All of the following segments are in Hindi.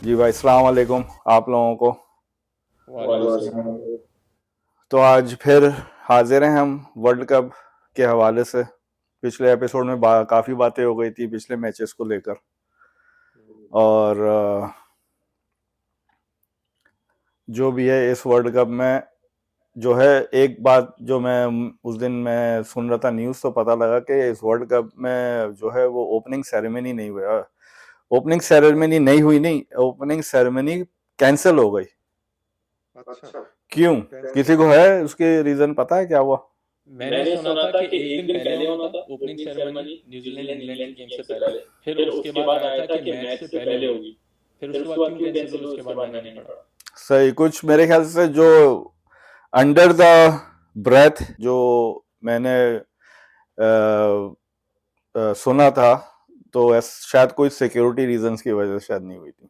जी भाई, अस्सलाम वालेकुम आप लोगों को। वालेकुम सलाम। तो आज फिर हाजिर हैं हम वर्ल्ड कप के हवाले से। पिछले एपिसोड में काफ़ी बातें हो गई थी पिछले मैचेस को लेकर। और जो भी है इस वर्ल्ड कप में जो है, एक बात जो मैं उस दिन मैं सुन रहा था न्यूज़, तो पता लगा कि इस वर्ल्ड कप में जो है वो ओपनिंग सेरेमनी नहीं हुआ। ओपनिंग सेरेमनी नहीं हुई, नहीं, ओपनिंग सेरेमनी कैंसिल हो गई। अच्छा। क्यों? किसी को है उसके रीज़न पता है क्या हुआ? मैंने सुना था कि एक दिन पहले होना था ओपनिंग सेरेमनी, न्यूजीलैंड इंग्लैंड के गेम से पहले। फिर उसके बाद आया था कि मैच से पहले होगी। फिर उसके बाद क्यों कैंसिल हुई उसके बाद मैंने नहीं पढ़ा। सही, कुछ मेरे ख्याल से जो अंडर द ब्रेथ जो मैंने सुना था, तो शायद कोई सिक्योरिटी रीजंस की वजह से शायद नहीं हुई थी।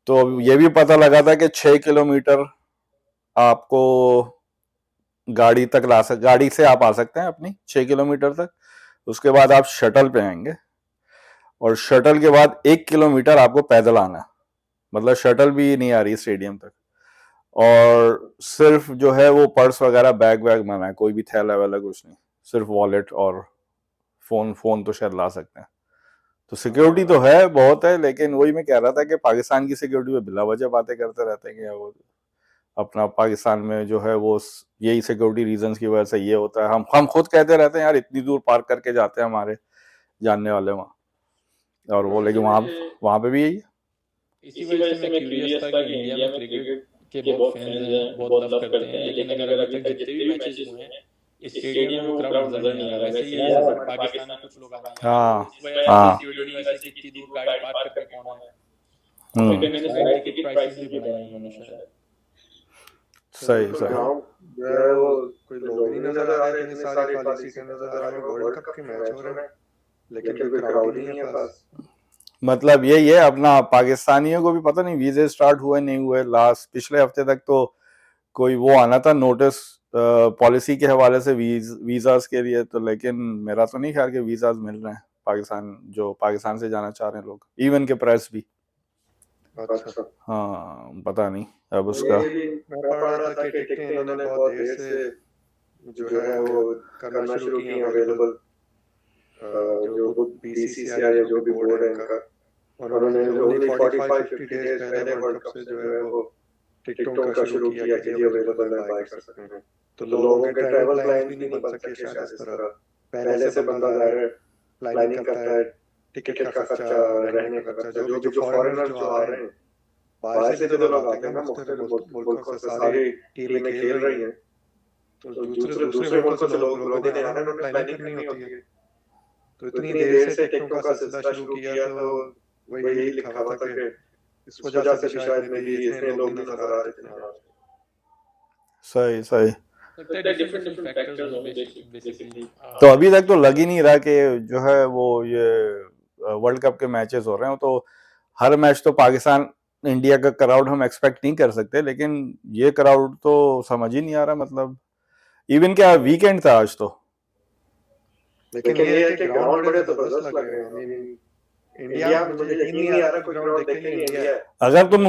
तो अब ये भी पता लगा था कि 6 किलोमीटर आपको गाड़ी से आप आ सकते हैं अपनी 6 किलोमीटर तक। उसके बाद आप शटल पे आएंगे और शटल के बाद 1 किलोमीटर आपको पैदल आना है। मतलब शटल भी नहीं आ रही स्टेडियम तक। और सिर्फ जो है वो पर्स वगैरह बैग वैग मना है, कोई भी थैला वैला कुछ नहीं। सिर्फ वॉलेट और फोन फोन तो शायद ला सकते हैं। तो सिक्योरिटी तो है, बहुत है, लेकिन वही मैं कह रहा था कि पाकिस्तान की सिक्योरिटी पे बिला वजह बातें करते रहते हैं कि वो अपना पाकिस्तान में जो है वो यही सिक्योरिटी रीजंस की वजह से ये होता है। हम खुद कहते रहते हैं यार, इतनी दूर पार्क करके जाते हैं हमारे जानने वाले वहाँ, और वो लेकिन वहाँ पे भी यही है। इसी वजह से मैं क्यूरियस था कि इंडिया में क्रिकेट के बहुत फैंस हैं, बहुत लव करते हैं, लेकिन अगर अभी तक जितने भी मैचेस हुए हैं इस स्टेडियम में वो क्राउड नजर नहीं आ रहा। वैसे ही है पाकिस्तान में कुछ लोग आते हैं, हाँ, इस वजह से हाँ, किसी यूनिवर्सिटी से कि इतनी दूर गाड़ी पार्क करके कौन आए। और फिर मैंने सुना है हम्म, टिकट प्राइसेस भी बढ़ाए हैं उन्होंने शायद। सही तो सही। ग्राउंड जो है वो कोई लोग नहीं नजर आ रहे, इतनी सारी खाली सीटें नजर आ रही हैं, वर्ल्ड कप के मैच हो रहे हैं लेकिन कोई क्राउड ही नहीं है पास। मतलब यही है, अपना पाकिस्तानियों को भी पता नहीं वीजे स्टार्ट हुए नहीं हुए। लास्ट पिछले हफ्ते तक तो कोई वो आना था नोटिस पॉलिसी के हवाले से वीजास के लिए, तो लेकिन मेरा तो नहीं ख्याल कि वीजास मिल रहे हैं पाकिस्तान, जो पाकिस्तान से जाना चाह रहे हैं लोग, इवन के प्रेस भी। अच्छा। हाँ, पता नहीं अब उसका। ये भी मैं पढ़ रहा था कि टिकटें इन्होंने बहुत देर से जो है वो करना शुरू की हैं अवेलेबल। जो बीसीसीआई या जो भी बोर्ड है इनका, उन्होंने ओनली 45-50 डेज पहले वर्ल्ड कप से जो है वो टिकटों का शुरू किया कि जी अवेलेबल है, बाय कर सकते हैं। तो लोगों के ट्रैवल प्लान्स भी नहीं बन सके शायद इस तरह। पहले से बंदा ज़ाहिर है प्लानिंग करता है, टिकट का खर्चा, रहने का खर्चा, जो भी, जो फॉरेनर्स जो आ रहे हैं बाहर से भी तो लोग आते हैं ना, मुख्तलिफ मुल्कों से सारी टीमें खेल रही हैं। तो दूसरे दूसरे मुल्कों से लोगों ने आना, उन्होंने प्लानिंग करनी होती है। तो इतनी देर से टिकटों का सिलसिला शुरू किया, तो वही लिखा हुआ था कि इस वजह से भी शायद मे भी इतने लोग नहीं नजर आ रहे जितने आ रहे सही सही। लगता है डिफरेंट डिफरेंट फैक्टर्स होंगे बेसिकली। तो अभी तक तो लग ही नहीं रहा कि जो है वो ये वर्ल्ड कप के मैचेस हो रहे हैं। तो हर मैच तो पाकिस्तान इंडिया का क्राउड हम एक्सपेक्ट नहीं कर सकते, लेकिन ये क्राउड तो समझ ही नहीं आ रहा। मतलब इवन क्या वीकेंड था आज तो। लेकिन ये है कि ग्राउंड बड़े जबरदस्त लग रहे हैं। आई मीन इंडिया, मुझे यकीन नहीं आ रहा कोई ग्राउंड देखे ही इंडिया है। अगर तुम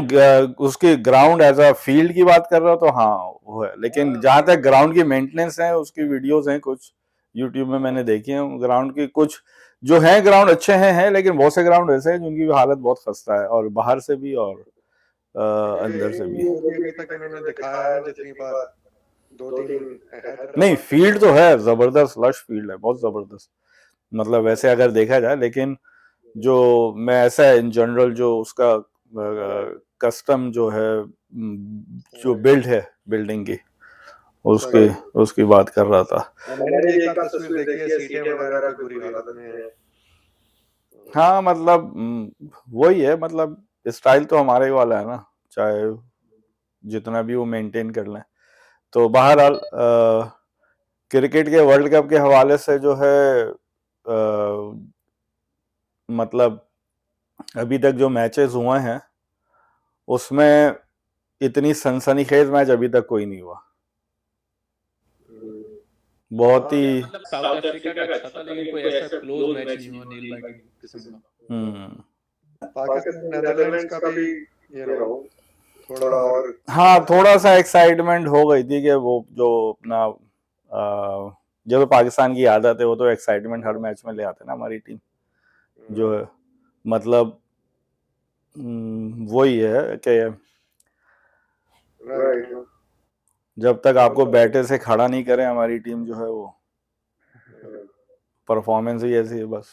उसकी ग्राउंड एज अ फील्ड की बात कर रहे हो तो हाँ वो है, लेकिन जहां तक ग्राउंड की मेंटेनेंस है उसकी वीडियोस हैं कुछ यूट्यूब में मैंने देखी है ग्राउंड की। कुछ जो है ग्राउंड अच्छे हैं, लेकिन बहुत से ग्राउंड ऐसे हैं जिनकी हालत बहुत खस्ता है, और बाहर से भी और अंदर से भी। जो भी अभी तक इन्होंने दिखाया है ना, जितनी बार, 2-3 नहीं, हैदराबाद फील्ड तो है जबरदस्त, लश फील्ड है, बहुत जबरदस्त। मतलब वैसे अगर देखा जाए, लेकिन जो मैं ऐसा इन जनरल जो उसका कस्टम जो है, जो बिल्ड है बिल्डिंग की, उसके उसकी बात कर रहा था। मैंने भी एक आध तस्वीर देखी है, सीटें वगैरह कोई बुरी हालत में है। हाँ मतलब वही है, मतलब स्टाइल तो हमारे ही वाला है ना, चाहे जितना भी वो मेंटेन कर लें। तो बहरहाल क्रिकेट के वर्ल्ड कप के हवाले से जो है मतलब अभी तक जो मैचेस हुए हैं उसमें इतनी सनसनीखेज मैच अभी तक कोई नहीं हुआ। बहुत ही मतलब साउथ अफ्रीका का अच्छा था, लेकिन कोई ऐसा क्लोज मैच नहीं हुआ नील बाइटिंग किस्म का। हम्म, पाकिस्तान नेदरलैंड्स का भी you know, थोड़ा और हाँ थोड़ा सा एक्साइटमेंट हो गई थी कि वो जो अपना जो पाकिस्तान की आदत है वो तो एक्साइटमेंट हर मैच में ले आते हैं ना हमारी टीम जो है मतलब वही है कि राइट जब तक आपको बैटे से खड़ा नहीं करे हमारी टीम जो है वो परफॉर्मेंस ही ऐसी है बस।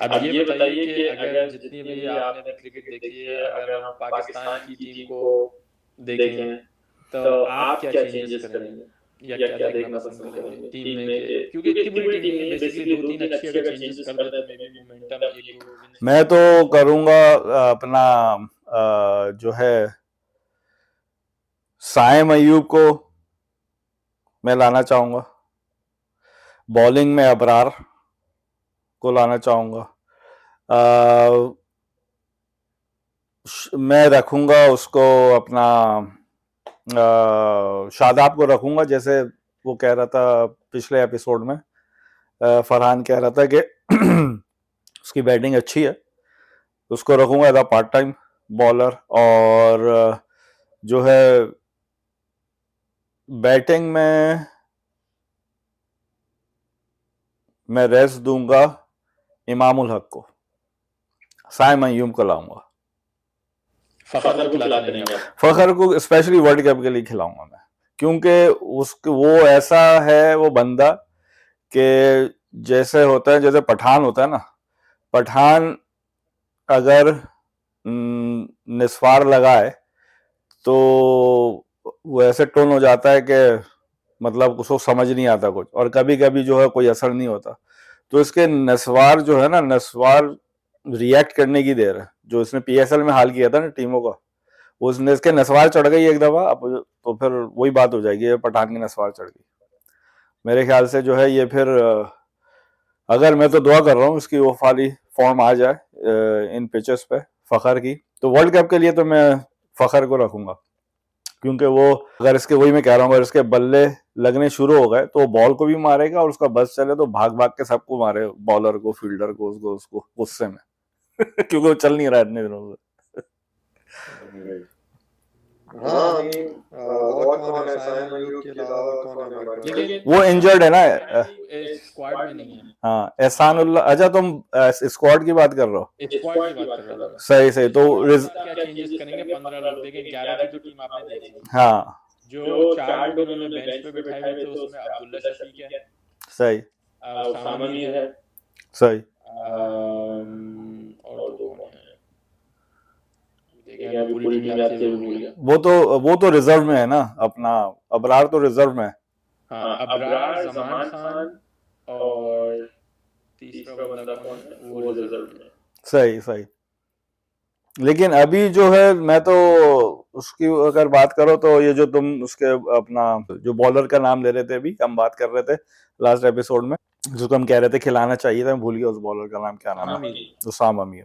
अब ये बताइए कि अगर जितनी भी आपने अभी क्रिकेट देखी है, अगर हम पाकिस्तान की टीम को देखें तो आप क्या चेंजेस करेंगे या क्या देखना पसंद करेंगे टीम में क्योंकि इतनी बड़ी टीम नहीं है, बेसिकली 2-3 अच्छी अगर चेंजेस कर दे तो मे बी मोमेंटम एक दो विन मैं तो करूंगा अपना जो है साइम अयूब को मैं लाना चाहूंगा, बॉलिंग में अबरार को लाना चाहूंगा, मैं रखूंगा उसको अपना शादाब को रखूंगा जैसे वो कह रहा था पिछले एपिसोड में, फरहान कह रहा था कि उसकी बैटिंग अच्छी है, उसको रखूंगा as a part time bowler. और जो है बैटिंग में मैं रेस्ट दूंगा इमामुल हक को, साइम अयूब को लाऊंगा, फखर को खिलाते नहीं आप? फखर को स्पेशली वर्ल्ड कप के लिए खिलाऊंगा मैं, क्योंकि उसको वो ऐसा है वो बंदा कि जैसे होता है जैसे पठान होता है ना, पठान अगर निस्वार लगाए तो वो ऐसे टोन हो जाता है कि मतलब उसको समझ नहीं आता कुछ, और कभी कभी जो है कोई असर नहीं होता। तो इसके नस्वार जो है ना, नस्वार रिएक्ट करने की देर है, जो इसने पीएसएल में हाल किया था ना टीमों का, उसने इसके नस्वार चढ़ गई एक दफा, अब तो फिर वही बात हो जाएगी, पठान की नस्वार चढ़ गई मेरे ख्याल से जो है ये फिर अगर मैं तो दुआ कर रहा हूँ इसकी वो वाली फॉर्म आ जाए इन पिचेस पे फखर की, तो वर्ल्ड कप के लिए तो मैं फखर को रखूंगा, क्योंकि वो अगर इसके वही मैं कह रहा हूँ अगर इसके बल्ले लगने शुरू हो गए तो वो बॉल को भी मारेगा और उसका बस चले तो भाग भाग के सबको मारे, बॉलर को, फील्डर को, उसको गुस्से में क्योंकि वो चल नहीं रहा है इतने दिनों से। हाँ और कौन है साइम अयूब के अलावा कौन है हमारे पास? लेकिन वो इंजर्ड है ना, स्क्वाड में नहीं है। हाँ एहसानुल्लाह, अच्छा तुम स्क्वाड की बात कर रहे हो? स्क्वाड की बात कर रहा था। सही सही, तो क्या चेंजेस करेंगे? 15 लोग देखें, 11 की तो टीम आपने देख ली। हाँ जो 4 लोग उन्होंने बेंच पे बिठाए हुए थे उसमें अब्दुल्ला शफीक है, सही, उसामा मीर है, सही, और तो कौन है? देखें अभी पूरी टीम याद से भी भूल गया। वो तो रिजर्व में है ना, अपना अबरार तो रिजर्व में है। हाँ अबरार, जमान खान और तीसरा बंदा कौन है वो रिजर्व में। सही सही, लेकिन अभी जो है मैं तो उसकी अगर बात करो तो ये जो तुम उसके अपना जो बॉलर का नाम ले रहे थे, अभी हम बात कर रहे थे लास्ट एपिसोड में, जिसको हम कह रहे थे खिलाना चाहिए था, मैं भूल गया उस बॉलर का नाम, क्या नाम है? उसामा मीर।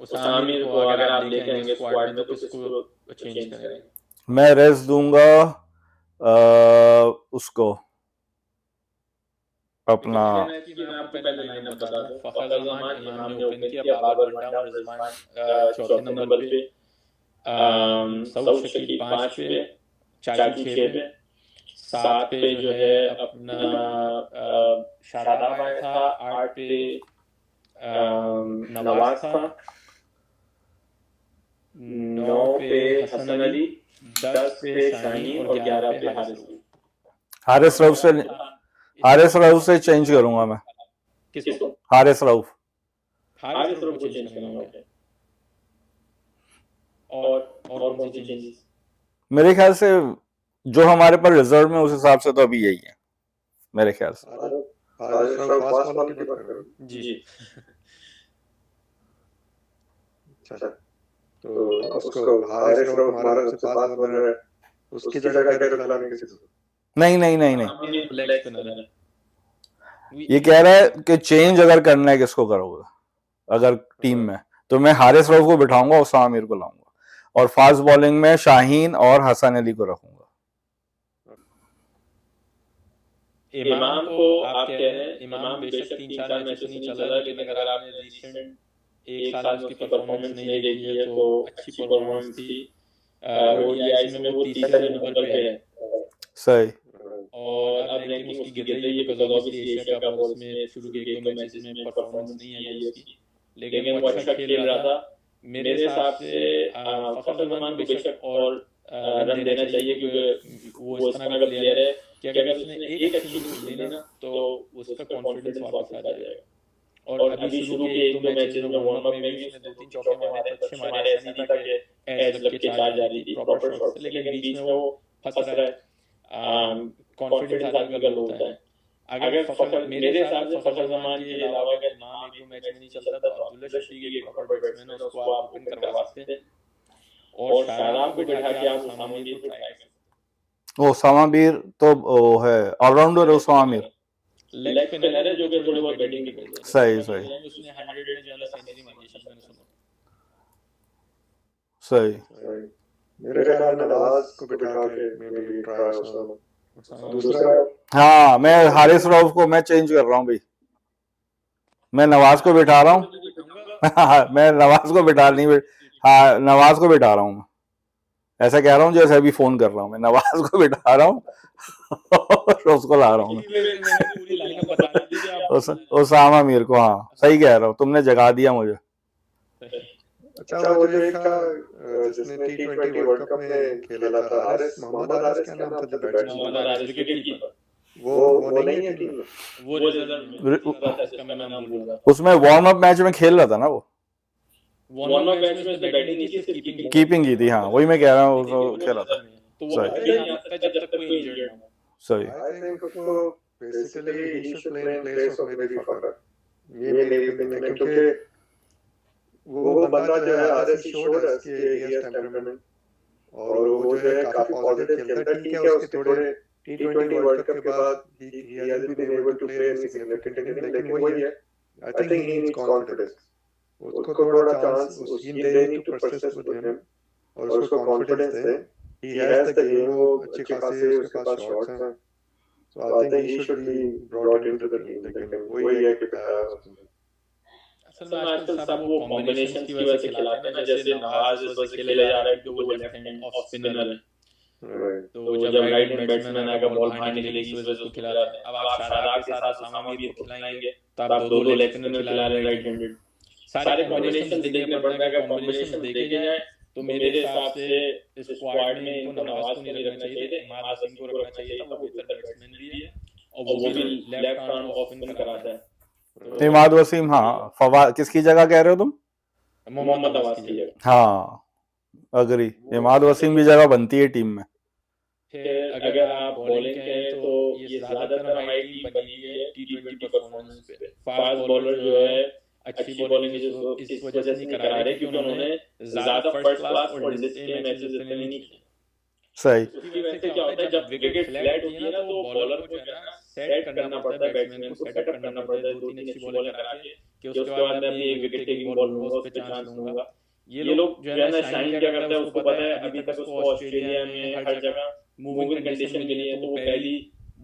उसामा मीर को अगर आप देखेंगे स्क्वाड में तो किसको चेंज करेंगे? मैं रेस्ट दूंगा उसको अपना, मैं आपको पहले लाइनअप बता दूं, फखर जमान इमाम ने ओपन किया, बाबर वनडाउन और रिजवान चौथे नंबर पे, सऊद शकील 5 पे, चाकी 6 पे, 7 पे जो है अपना शादाब आया था, 8 पे नवाज था, 9 पे हसन अली, 10 पे शाहीन और 11 पे हारिस रऊफ से चेंज करूंगा मैं। किसको? हारिस रऊफ को चेंज करेंगे। और कौन सी चेंजेस? मेरे ख्याल से जो हमारे पर रिजर्व में उस हिसाब से तो अभी यही है मेरे ख्याल से। हारिस रऊफ फास्ट बॉलर की बात कर रहे हो? जी। अच्छा तो उसको हारिस रऊफ हमारा सबसे फास्ट बॉलर है, उसकी जगह कैसे खिलाने किसी को? नहीं, ये कह रहा है कि चेंज अगर करना है किसको करोगे अगर टीम में, तो मैं हारिस रऊफ को बिठाऊंगा, उसामा मीर को लाऊंगा, और फास्ट बॉलिंग में शाहीन और हसन अली को रखूंगा। इमाम को आप कह रहे हैं, इमाम बेशक 3-4 मैचेस नहीं चला, लेकिन अगर आपने रिसेंट एक साल में उसकी परफॉर्मेंस नहीं देखी है, तो अच्छी परफॉर्मेंस थी। ODIs में वो तीसरे नंबर पे है, सही। और अब रैंकिंग उसकी गिर रही है बिकॉज ऑब्वियसली एशिया कप और उसमें शुरू के 1-2 मैचेस में परफॉर्मेंस नहीं आई है उसकी, लेकिन वो अच्छा खेल रहा था। मेरे हिसाब से फखर जमान को बेशक और रन देना चाहिए, क्योंकि वो इस तरह का प्लेयर है कि अगर उसने एक अच्छी इनिंग्स ली ना तो उसका कॉन्फिडेंस वापस आ जाएगा। और अभी शुरू के 1-2 मैचेस में वार्म अप में भी उसने 2-3 चौके मारे तो अच्छे मारे, ऐसा नहीं था कि एज लग के चार जा रही थी प्रॉपर शॉट से, लेकिन बीच में वो फंस रहा है, कॉन्फिडेंस आदमी का लो होता है। अगर फखर, मेरे हिसाब से फखर जमान के अलावा अगर नाम 1-2 मैच में नहीं चलता तो अब्दुल्ला शफीक एक प्रॉपर बैट्समैन है, उसको आप ओपन करवा सकते हैं, और शादाब को बिठा के आप उसामा मीर को ट्राई कर सकते हैं। उसामा मीर तो वो है ऑलराउंडर है उसामा मीर, लेग स्पिनर है जो कि थोड़ी बहुत बैटिंग भी करता है। सही सही उसने 100 में जो है ना सेंचुरी मारी है, शायद मैंने सुना। सही। मेरे ख्याल में नवाज को बिठा के मे बी ट्राई उसामा। दूसरा हाँ, मैं हारिस रऊफ को मैं चेंज कर रहा हूँ भाई, मैं नवाज को बिठा रहा हूँ। मैं नवाज को बिठा नहीं, हाँ नवाज को बिठा रहा हूँ मैं, ऐसा कह रहा हूँ जैसे अभी फोन कर रहा हूँ, मैं नवाज को बिठा रहा हूँ और उसको ला रहा हूँ उसामा मीर को। हाँ सही कह रहा हूँ, तुमने जगा दिया मुझे। अच्छा, वो जो एक था जिसने T20 वर्ल्ड कप में खेला था, मोहम्मद हारिस क्या नाम था जो बैट्समैन, विकेट कीपर, वो नहीं है टीम में। वो रिजर्व का मैं नाम भूल रहा। उसमें वार्म अप मैच में खेल रहा था ना वो, वार्म अप मैच में उसने बैटिंग नहीं की, सिर्फ कीपिंग की थी। हाँ वही मैं कह रहा हूँ, खेल रहा था। तो वो अभी आ सकता है जब तक कोई इंजर्ड ना हो। सही। I think उसको basically he should play in place of maybe फखर, ये मेरी ओपिनियन है, क्योंकि वो बंदा जो है आज ही showed us कि he has temperament, और वो जो है काफी पॉजिटिव खेलता है। ठीक है, उसके थोड़े T20 वर्ल्ड कप के बाद he hasn't been able to play any significant innings, लेकिन वही है, I think he needs confidence, उसको थोड़ा chance, they need to persist with him और उसको कॉन्फिडेंस दें। he has the game, वो अच्छे खासे उसके पास शॉट्स हैं, so I think he should be brought into the team, लेकिन वही है कि असल में आजकल सब वो कॉम्बिनेशंस की वजह से खिलाते हैं ना, जैसे नवाज इस वजह से खेले जा रहा है क्योंकि वो लेफ्ट हैंड ऑफ स्पिनर है, तो जब राइट हैंड बैट्समैन आएगा बॉल बाहर निकलेगी इस वजह से उसको खिलाते हैं। अब आप शादाब के साथ उसामा मीर को खिलाएंगे तो आप दो लेग स्पिनर खिला रहे हैं राइट हैंडेड, सारे कॉम्बिनेशंस देखने पड़ते हैं। अगर कॉम्बिनेशंस देखे जाए तो मेरे हिसाब से इस स्क्वाड में इनको नवाज को नहीं रखना चाहिए था, इमाद वसीम को रखना चाहिए था। वो बेहतर बैट्समैन भी है और वो भी लेफ्ट आर्म ऑफ स्पिन कराता है। इमाद वसीम, हाँ फवाद किसकी जगह कह रहे हो तुम? मोहम्मद नवाज की जगह। हाँ अग्री, इमाद वसीम की जगह बनती है टीम में। फिर अगर आप बॉलिंग कहें तो ये ज्यादातर हमारी टीम बनी हुई है T20 परफॉर्मेंस पे। फास्ट बॉलर जो है अच्छी बॉलिंग इस वजह से नहीं करा रहे कि उन्होंने ज्यादा फर्स्ट क्लास और डिसिप्लिन मैचेस इतने नहीं खेले। सही। उसकी वजह से क्या होता है, जब विकेट फ्लैट होती है ना तो बॉलर को जो है ना सेट करना पड़ता है, बैट्समैन को सेटअप करना पड़ता है 2-3 अच्छी बॉलिंग करा के कि उसके बाद मैं अपनी एक विकेट टेकिंग बॉल लूंगा, उस पे चांस लूंगा। ये लोग जो है ना शाइन क्या करता है उसको पता है, अभी तक उसको ऑस्ट्रेलिया में हर जगह मूविंग कंडीशन मिली है, तो वो पहली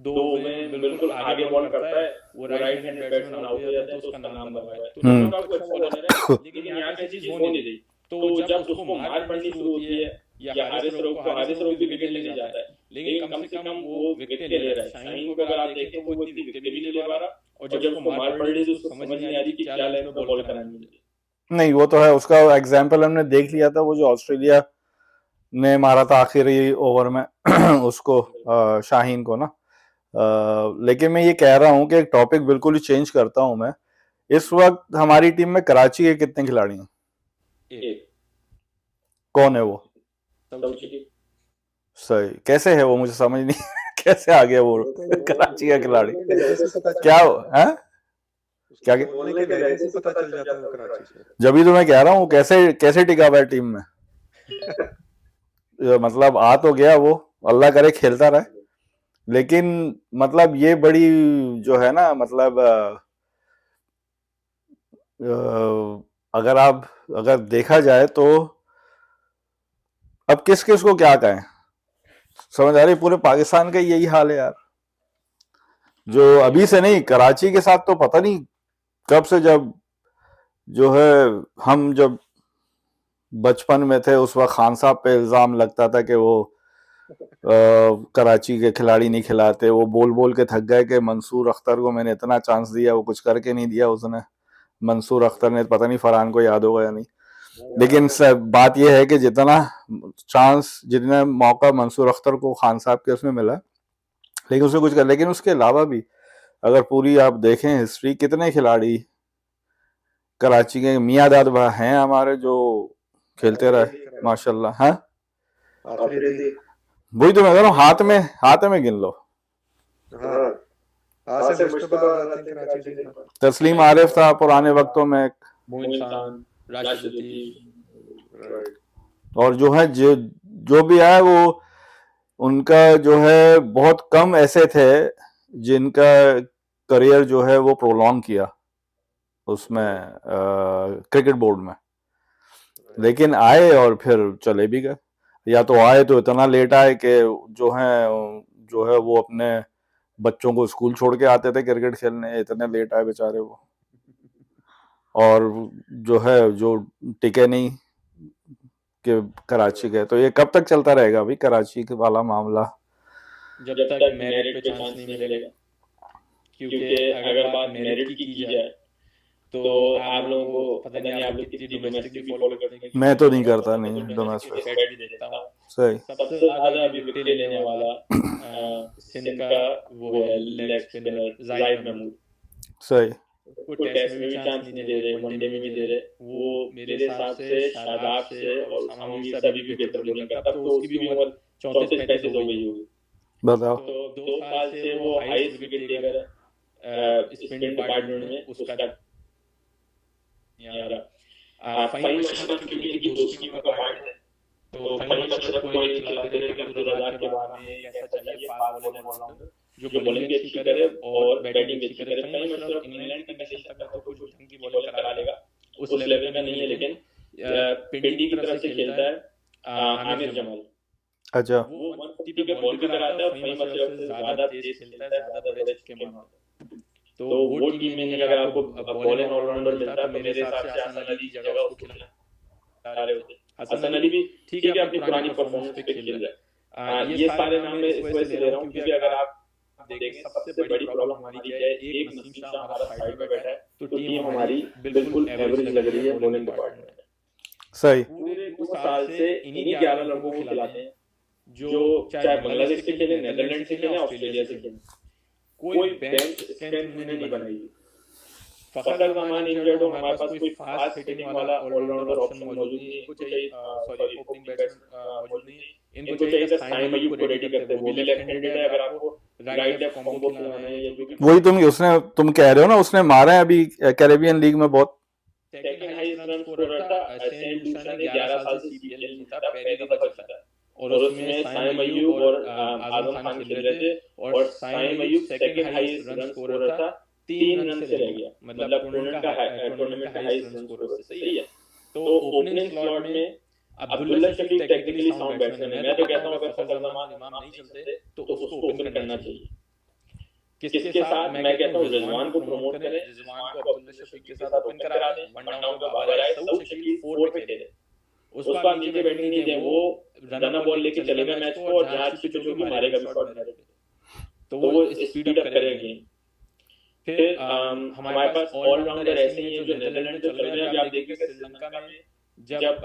2 में बिल्कुल आगे बॉल करता है, वो राइट हैंड बैट्समैन आउट हो जाता है तो उसका नाम बनता है। तो दोनों का अच्छा बॉलर है, लेकिन यहाँ पे चीज हो नहीं रही। तो जब उसको मार पड़नी शुरू होती है या हारिस रऊफ भी विकेट ले जाता है, लेकिन कम से कम वो विकेट ले रहा है। शाहीन को अगर आप देखें तो वो इतनी विकेट भी नहीं ले पा रहा, और जब उसको मार पड़ रही तो उसको समझ नहीं आ रही कि क्या लाइन में बॉल करानी है। नहीं वो तो है, उसका एग्जाम्पल हमने देख लिया था, वो जो ऑस्ट्रेलिया ने मारा था आखिरी ओवर में उसको शाहीन को ना। लेकिन मैं ये कह रहा हूँ कि एक टॉपिक बिल्कुल ही चेंज करता हूँ मैं। इस वक्त हमारी टीम में कराची के कितने खिलाड़ी हैं? कौन है वो? सही। कैसे है वो, मुझे समझ नहीं कैसे आ गया वो कराची का खिलाड़ी? क्या है क्या पता चल जाता है कराची से। जब ही तो मैं कह रहा हूँ कैसे कैसे टिका हुआ है टीम में। मतलब आ तो गया वो, अल्लाह करे खेलता रहे, लेकिन मतलब ये बड़ी जो है ना, मतलब अगर देखा जाए तो अब किस किस को क्या कहें, समझ आ रही? पूरे पाकिस्तान का यही हाल है यार, जो अभी से नहीं, कराची के साथ तो पता नहीं कब से, जब जो है हम जब बचपन में थे उस वक्त खान साहब पे इल्जाम लगता था कि वो कराची के खिलाड़ी नहीं खिलाते, वो बोल बोल के थक गए कि मंसूर अख्तर को मैंने इतना चांस दिया, वो कुछ करके नहीं दिया उसने। मंसूर अख्तर ने, पता नहीं फरहान को याद होगा या नहीं, लेकिन बात यह है कि जितना चांस, जितना मौका मंसूर अख्तर को खान साहब के उसमें मिला, लेकिन उसने कुछ कर। लेकिन उसके अलावा भी अगर पूरी आप देखें हिस्ट्री, कितने खिलाड़ी कराची के, मियां दाद हैं हमारे जो खेलते रहे माशाल्लाह। हाँ, आफरीदी, वही तो मैं कह रहा हूँ, हाथ में गिन लो। हाँ, आसिफ मुश्तबा I think कराची से था। तस्लीम आरिफ था पुराने वक्तों में, मोइन खान, राशिद लतीफ, राइट। और जो है जो भी आया वो, उनका जो है बहुत कम ऐसे थे जिनका करियर जो है वो प्रोलॉन्ग किया उसमें क्रिकेट बोर्ड में, लेकिन आए और फिर चले भी गए। या तो आए तो इतना लेट आए कि जो है वो अपने बच्चों को स्कूल छोड़ के आते थे क्रिकेट खेलने, इतने लेट आए बेचारे वो। और जो है जो टिके नहीं कि कराची गए। तो ये कब तक चलता रहेगा अभी कराची के वाला मामला? जब तक मेरिट पे चांस नहीं मिलेगा। क्योंकि अगर बात मेरिट की जाए तो आप लोगों को पता नहीं आप लोग कितनी डोमेस्टिक भी फॉलो करते हैं। मैं तो नहीं करता, नहीं डोमेस्टिक। स्टेट भी देखता हूँ। सही। सबसे ज्यादा अभी विकेट लेने वाला सिंध का वो है लेग स्पिनर जाहिद महमूद। सही। वो टेस्ट में भी चांस नहीं दे रहे, वनडे में भी दे रहे। वो मेरे हिसाब से शादाब से और उसामा मीर से अभी भी बेहतर बॉलिंग करता, तो उसकी भी उम्र 34-35 हो गई होगी। बताओ। तो 2 साल से वो highest wicket taker spin department में उसका नहीं आ रहा। फहीम अशरफ क्योंकि इनकी दोस्ती का पॉइंट है, तो फहीम अशरफ को एक खिलाते हैं कि अब्दुल रज़ाक के बाद में कैसा चाहिए फास्ट बॉलर ऑलराउंडर जो बॉलिंग भी अच्छी करे और बैटिंग भी अच्छी करे। फहीम अशरफ इंग्लैंड की मैचेस तक तो कुछ ढंग की बॉलिंग करा लेगा, उस लेवल का नहीं है, लेकिन पिंडी की तरफ से खेलता है आमिर जमाल। अच्छा। वो 150 पे बॉल भी कराता है, फहीम अशरफ से ज्यादा तेज खेलता है, ज्यादा बड़े छक्के मारता है। तो वो टीम में अगर आपको बॉलिंग ऑलराउंडर मिलता तो मेरे हिसाब से हसन अली की जगह उसको खिला रहे होते। हसन अली भी ठीक है अपनी पुरानी परफॉर्मेंस पे खेल रहा है। ये सारे नाम मैं इस वजह से ले रहा हूँ क्योंकि अगर आप देखें सबसे बड़ी प्रॉब्लम हमारी क्या है, एक नसीम शाह हमारा साइड में बैठा है तो टीम हमारी बिल्कुल एवरेज लग रही है बॉलिंग डिपार्टमेंट में। सही। पूरे 2 साल से इन्हीं 11 लड़कों को खिलाते हैं जो चाहे बांग्लादेश से खेले, नीदरलैंड से खेले, ऑस्ट्रेलिया से खेले, कोई बेंच स्ट्रेंथ नहीं बनाई। फखर जमान इंजर्ड हो, हमारे पास कोई फास्ट हिटिंग वाला ऑलराउंडर ऑप्शन मौजूद नहीं है। इनको चाहिए ओपनिंग बैट्समैन मौजूद नहीं है। इनको चाहिए कि साइम अयूब को रेडी करते हैं, वो भी लेफ्ट हैंडेड है। अगर आपको राइट लेफ्ट कॉम्बो खिलाना है या जो भी, वही तुम कह रहे हो ना, उसने मारा है अभी कैरेबियन लीग में बहुत। सेकंड हाईएस्ट रन स्कोरर था। सेंट लूसिया ने 11 साल से सीपीएल नहीं जीता, पहली दफा जीता है। और उसमें साइम अयूब और आजम खान खेल रहे थे और Saim Ayub second highest run scorer था, 3 रन से रह गया, मतलब टूर्नामेंट का हाईएस्ट रन स्कोरर से। सही है। तो ओपनिंग स्लॉट में Abdullah Shafique technically sound batsman है। मैं तो कहता हूं अगर फखर जमान इमाम नहीं चलते तो उसको ओपन करना चाहिए। किसके साथ? मैं कहता हूं रिजवान को प्रमोट करें, रिजवान को अब्दुल्ला शफीक के साथ ओपन करा दें, वन डाउन पे बाबर आए, सऊद शकील 4 पे खेले, उस बार नीचे बैटिंग नहीं दें, वो रन बॉल लेके चलेगा मैच को और जहां पिच होगी मारेगा भी शॉट मेरे पे, तो वो स्पीड अप करेगा गेम। फिर हमारे पास ऑलराउंडर ऐसे ही हैं जो नीदरलैंड में चल रहे हैं। अभी आप देखिएगा श्रीलंका में जब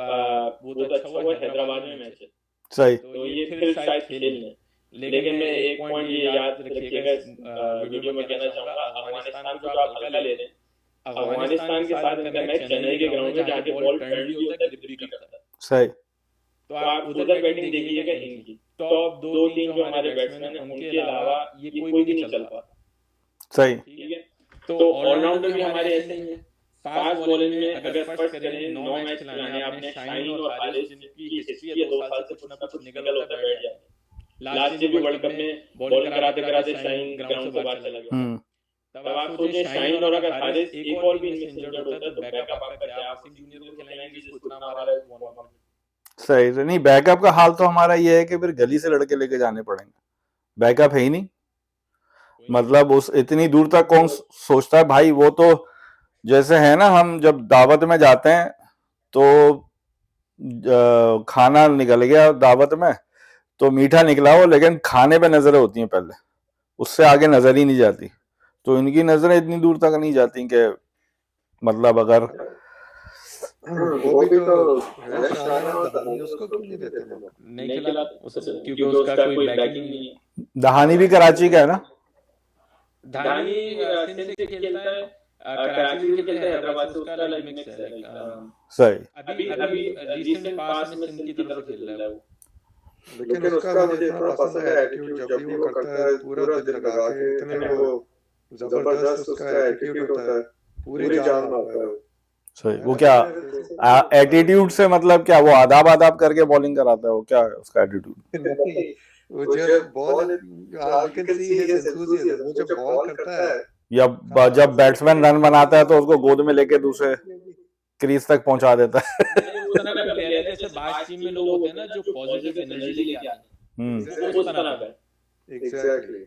वो तो अच्छा हुआ, हैदराबाद में मैच है, सही। तो ये फिर शायद खेल लें। लेकिन मैं एक पॉइंट ये याद रखिएगा, वीडियो में कहना चाहूंगा, अफगानिस्तान को जो आप हल्का ले रहे हैं, अफगानिस्तान के साथ इनका मैच चेन्नई के ग्राउंड में जहाँ के बॉल टर्न भी होता है, ग्रिप भी करता है। सही। तो आप उधर बैटिंग देखिएगा इनकी, टॉप 2-3 जो हमारे बैट्समैन हैं उनके अलावा ये कोई भी नहीं चल पाता। सही। ठीक है। तो ऑलराउंडर भी हमारे ऐसे ही हैं। फास्ट बॉलिंग में अगर फर्स्ट करें 9 मैच खिलाने हैं आपने, शाहीन और हारिस जिनकी हिस्ट्री है 2 साल से कुछ ना कुछ निकल होता बैठ जाए। लास्ट ईयर भी वर्ल्ड कप में बॉलिंग कराते कराते शाहीन ग्राउंड से बाहर चला गया। तब आप सोचे शाहीन और अगर हारिस एक और भी इनमें इंजर्ड होता है तो बैकअप आपका क्या? वसीम जूनियर को खिलाएंगे जिसको इतना मारा है 1-1। सही। नहीं, बैकअप का हाल तो हमारा ये है कि फिर गली से लड़के लेके जाने पड़ेंगे, बैकअप है ही नहीं। मतलब उस इतनी दूर तक कौन सोचता है भाई? वो तो जैसे है ना, हम जब दावत में जाते हैं तो खाना निकल गया दावत में, तो मीठा निकला हो, लेकिन खाने पे नजरें होती हैं पहले, उससे आगे नजर ही नहीं जाती। तो इनकी नजरें इतनी दूर तक नहीं जाती कि मतलब अगर वो भी तो है शाना और दहानी, उसको क्यों नहीं देते लोग? नहीं खिला क्योंकि उसका कोई बैकिंग नहीं है। दहानी भी कराची का है ना? धानी सिंध से खेलता है, कराची से खेलता है, हैदराबाद से उसका लाइक मिक्स है लाइक सही। अभी अभी रीसेंट पास में सिंध की तरफ से खेल रहा है वो। लेकिन उसका मुझे इतना पसंद है एटीट्यूड, जब भी वो करता है पूरा दिल लगा के, इतने वो जबरदस्त उसका एटीट्यूड होता है, पूरी जान मारता है वो। सही। वो क्या एटीट्यूड से मतलब क्या, वो आदाब आदाब करके बॉलिंग कराता है, वो क्या है उसका एटीट्यूड? वो जब ball, you can see his enthusiasm, वो जब बॉल करता है या जब बैट्समैन रन बनाता है तो उसको गोद में लेके दूसरे क्रीज तक पहुंचा देता है। वो तरह का प्लेयर है जैसे बाहर टीम में लोग होते हैं ना जो पॉजिटिव एनर्जी लेके आते हैं, वो उस तरह का है। एग्जैक्टली।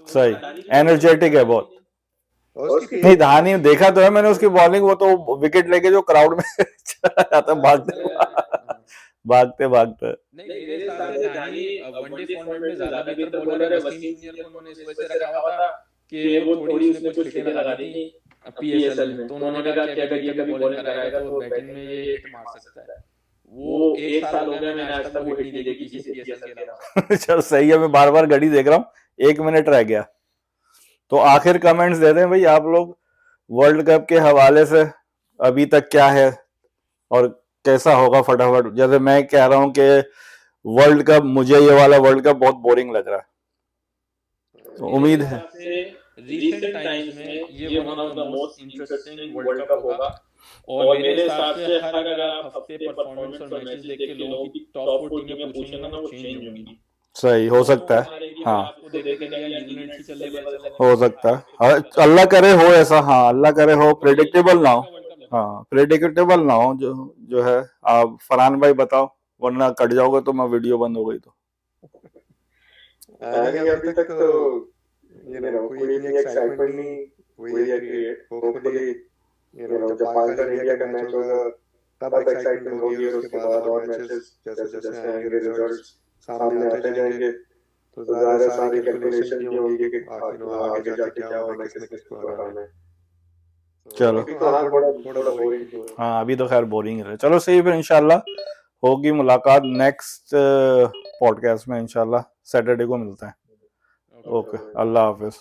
सही, एनर्जेटिक है बहुत। और उसकी नहीं, धानी देखा तो है मैंने उसकी बॉलिंग, वो तो विकेट लेके जो क्राउड में चला जाता है भागते भागते। नहीं मेरे हिसाब से धानी वनडे फॉर्मेट में ज्यादा बेहतर बॉलर है। वसीम जूनियर को उन्होंने इस वजह से रखा हुआ था कि वो थोड़ी उसने कुछ विकेट लगा दी थी पीएसएल में, तो उन्होंने कहा कि अगर ये कभी बॉलिंग कराएगा तो बैटिंग में ये हिट मार सकता है। वो एक साल हो गया, मैंने आज तक वो हिट नहीं देखी किसी पीएसएल के अलावा। चल सही है, मैं बार बार घड़ी देख रहा हूँ, 1 मिनट रह गया। तो आखिर कमेंट्स दे दें भाई आप लोग वर्ल्ड कप के हवाले से, अभी तक क्या है और कैसा होगा फटाफट। जैसे मैं कह रहा हूँ कि वर्ल्ड कप, मुझे ये वाला वर्ल्ड कप बहुत बोरिंग लग रहा है। तो उम्मीद है रीसेंट टाइम्स में ये one of the most interesting world cup होगा। और मेरे हिसाब से हर अगर आप हफ्ते परफॉर्मेंस और मैचेस देख के लोगों की टॉप 4 टीमें पूछेंगे ना, वो चेंज होंगी। सही हो सकता है, हाँ आपको देख के क्या न्यूजीलैंड की चल रही हो सकता है। अल्लाह करे हो ऐसा, हाँ अल्लाह करे हो, प्रेडिक्टेबल ना हो। हाँ प्रेडिक्टेबल ना हो जो है। आप फरहान भाई बताओ, वरना कट जाओगे तो मैं वीडियो बंद हो गई तो। अभी तक तो कोई इतनी एक्साइटमेंट नहीं हुई है क्रिएट। होपफुली जब पाकिस्तान इंडिया का मैच होगा तब एक्साइटमेंट होगी, और उसके बाद और मैचेस जैसे जैसे आएंगे, रिजल्ट्स सामने आते जाएंगे, तो ज़्यादा सारी कैलकुलेशन भी होंगी कि आगे जाके क्या होना है, किसने किसको हराना है। चलो थोड़ा बोरिंग। हाँ अभी तो खैर बोरिंग है। चलो सही, फिर इंशाल्लाह होगी मुलाकात नेक्स्ट पॉडकास्ट में, इंशाल्लाह सैटरडे को मिलते हैं। ओके, अल्लाह हाफिज।